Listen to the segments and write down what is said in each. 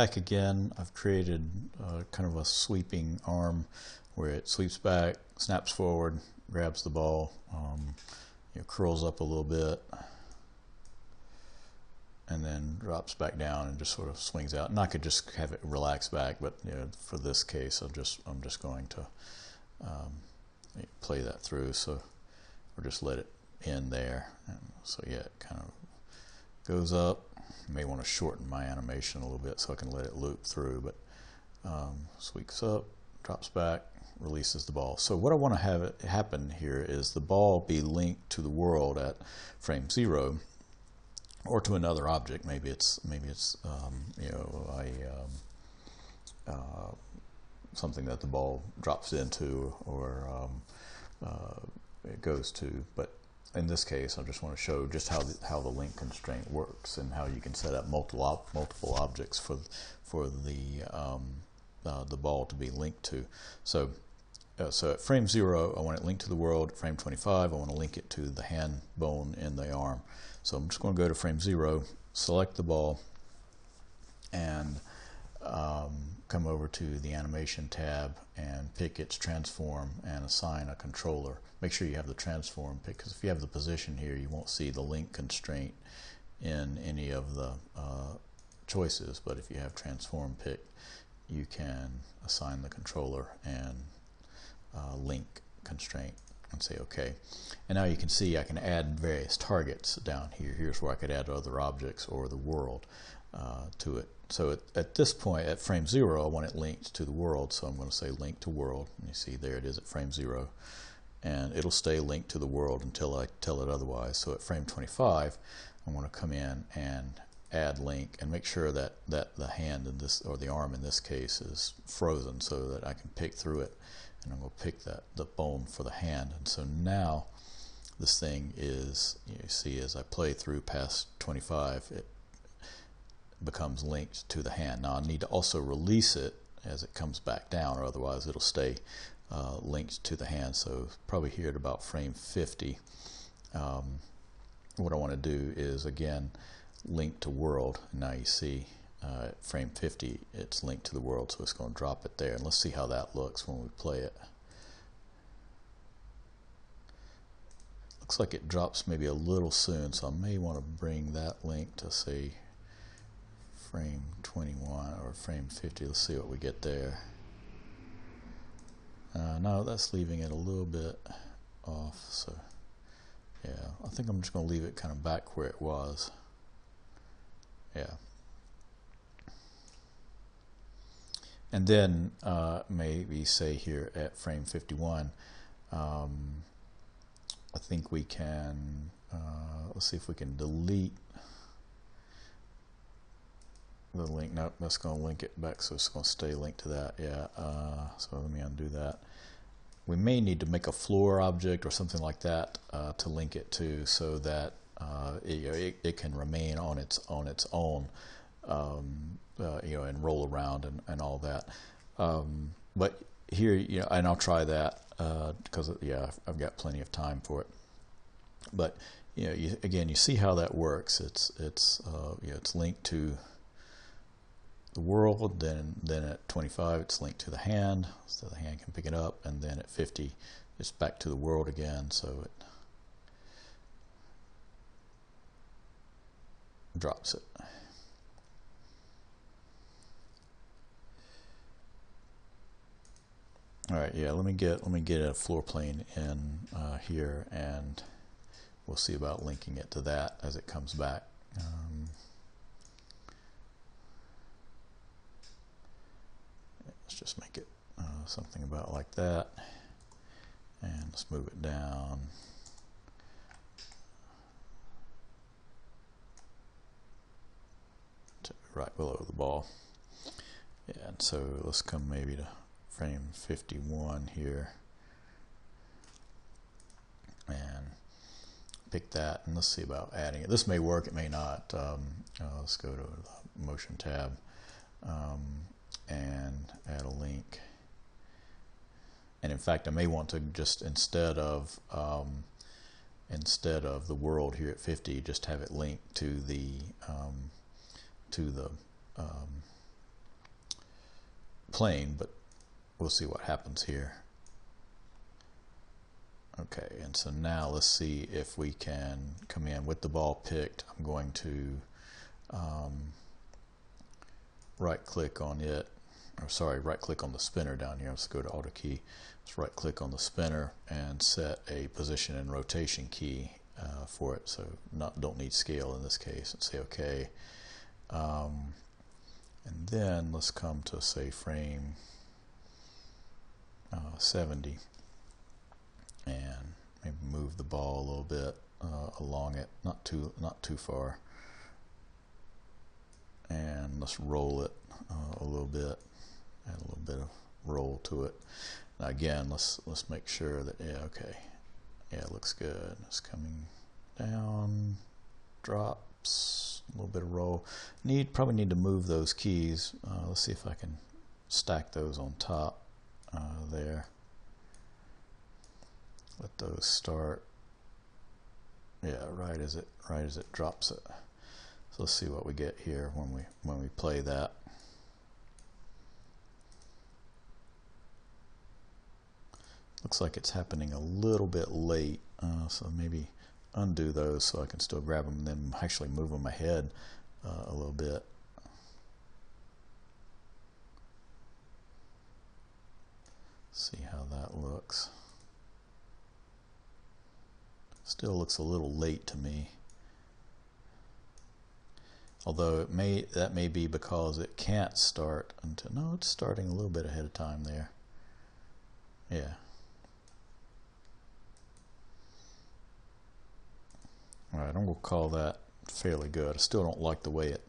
back again. I've created kind of a sweeping arm where it sweeps back, snaps forward, grabs the ball, curls up a little bit, and then drops back down and just sort of swings out. And I could just have it relax back, but for this case, I'm just going to play that through. So, or just let it in there. And so yeah, it kind of goes up. I may want to shorten my animation a little bit so I can let it loop through, but sweeps up, drops back, releases the ball. So what I want to have it happen here is the ball be linked to the world at frame 0, or to another object. Maybe it's something that the ball drops into or it goes to. But in this case, I just want to show just how the link constraint works and how you can set up multiple objects for the ball to be linked to. So at frame 0, I want it linked to the world. At frame 25, I want to link it to the hand bone in the arm. So I'm just going to go to frame 0, select the ball, and come over to the animation tab and pick its transform and assign a controller. Make sure you have the transform picked, because if you have the position here, you won't see the link constraint in any of the choices. But if you have transform picked, you can assign the controller and link constraint and say OK. And now you can see I can add various targets down here. Here's where I could add other objects or the world to it. So at this point, at frame 0, I want it linked to the world, so I'm going to say link to world. And you see there it is at frame 0. And it'll stay linked to the world until I tell it otherwise. So at frame 25, I want to come in and add link and make sure that the hand in this, or the arm in this case, is frozen so that I can pick through it. And I'm going to pick the bone for the hand. And so now this thing is, you see, as I play through past 25, it becomes linked to the hand. Now I need to also release it as it comes back down, or otherwise it'll stay linked to the hand. So probably here at about frame 50, what I want to do is again link to world. And now you see at frame 50 it's linked to the world, so it's going to drop it there. And let's see how that looks when we play it. Looks like it drops maybe a little soon, so I may want to bring that link to, say, frame 21 or frame 50. Let's see what we get there. No, that's leaving it a little bit off. So yeah, I think I'm just going to leave it kind of back where it was. Yeah. And then maybe say here at frame 51, I think we can, let's see if we can delete the link. Nope, that's going to link it back, so it's going to stay linked to that. Yeah, so let me undo that. We may need to make a floor object or something like that to link it to, so that it can remain on its own, and roll around and all that. But here, and I'll try that because I've got plenty of time for it. But again, you see how that works. It's linked to the world, then at 25 it's linked to the hand, so the hand can pick it up, and then at 50 it's back to the world again, so it drops it. All right, yeah, let me get a floor plane in here, and we'll see about linking it to that as it comes back. Let's just make it something about like that, and let's move it down. To right below the ball. Yeah, and so let's come maybe to frame 51 here and pick that, and let's see about adding it. This may work, it may not. Let's go to the motion tab and add a link. And in fact, I may want to just instead of the world here at 50, just have it linked to the plane, but we'll see what happens here. Okay, and so now let's see if we can come in with the ball picked. I'm going to right click on it, or sorry, right click on the spinner down here. Let's go to Auto Key. Let's right click on the spinner and set a position and rotation key for it. So don't need scale in this case, and say OK. And then let's come to, say, frame 70 and maybe move the ball a little bit along it, not too far, and let's roll it a little bit, add a little bit of roll to it. Now again, let's make sure that, yeah, okay, yeah, it looks good. It's coming down, drops, a little bit of roll. Probably need to move those keys. Let's see if I can stack those on top there. Let those start. Yeah, right as it drops it. So let's see what we get here when we play that. Looks like it's happening a little bit late, so maybe undo those so I can still grab them and then actually move them ahead a little bit. See how that looks. Still looks a little late to me. Although that may be because it can't start until, no, it's starting a little bit ahead of time there. Yeah. Alright, I'm going to call that fairly good. I still don't like the way it.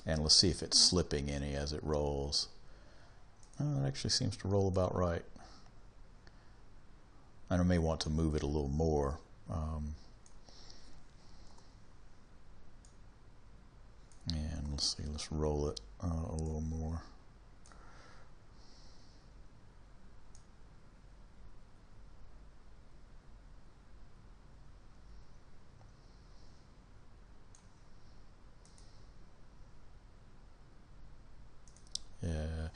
And let's see if it's slipping any as it rolls. Oh, it actually seems to roll about right. And I may want to move it a little more. And let's see, let's roll it a little more. Yeah,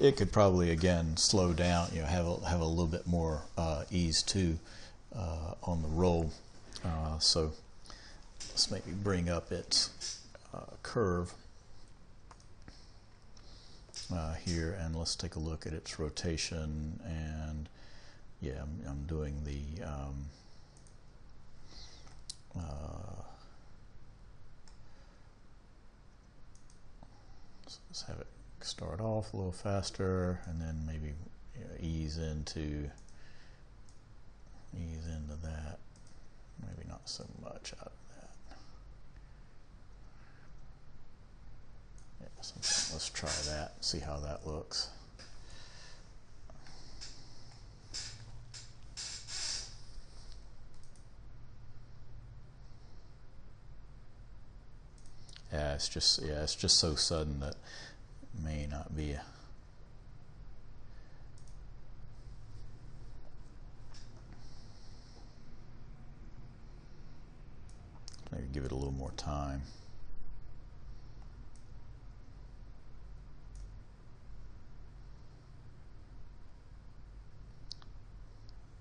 it could probably again slow down. You know, have a little bit more ease too on the roll. So let's maybe bring up its curve here, and let's take a look at its rotation. And yeah, I'm doing the so let's have it start off a little faster, and then maybe, you know, ease into that. Maybe not so much out of that. Yeah, let's try that, see how that looks. Yeah, it's just so sudden that it may not be a maybe give it a little more time.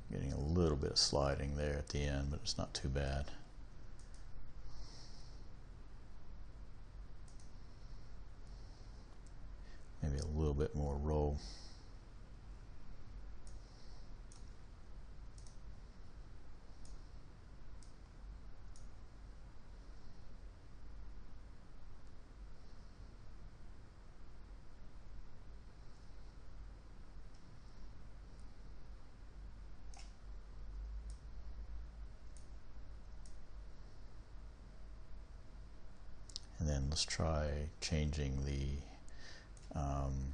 Getting a little bit of sliding there at the end, but it's not too bad. Maybe a little bit more roll. And then let's try changing the on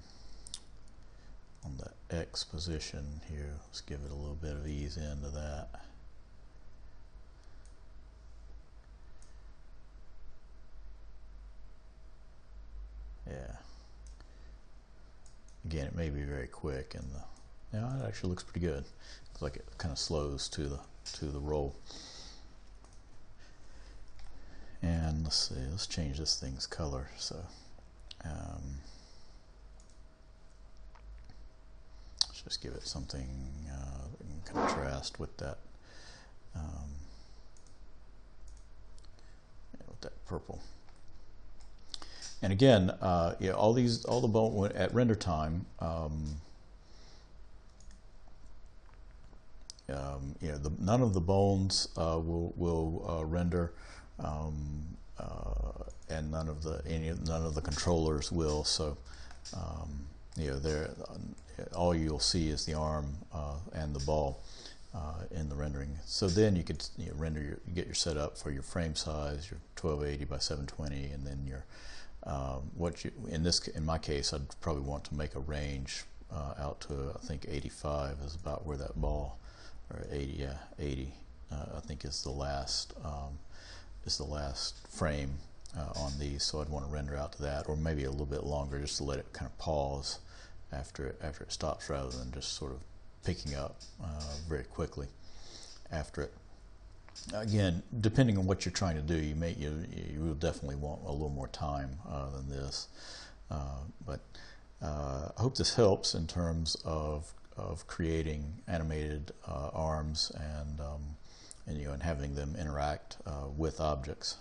the X position here. Let's give it a little bit of ease into that. Yeah. Again, it may be very quick, and it actually looks pretty good. Looks like it kind of slows to the roll. And let's see, let's change this thing's color. So let's just give it something in contrast with that purple. And again, yeah, all the bone at render time. You know, none of the bones will render, and none of the controllers will. So, you know, all you'll see is the arm and the ball in the rendering. So then you could get your setup for your frame size, your 1280 by 720, and then your in my case, I'd probably want to make a range out to, I think 85 is about where that ball, or 80, yeah, 80, I think is the last frame on these. So I'd want to render out to that, or maybe a little bit longer, just to let it kind of pause after it stops, rather than just sort of picking up very quickly after it. Again, depending on what you're trying to do, you will definitely want a little more time than this. But I hope this helps in terms of creating animated arms and having them interact with objects.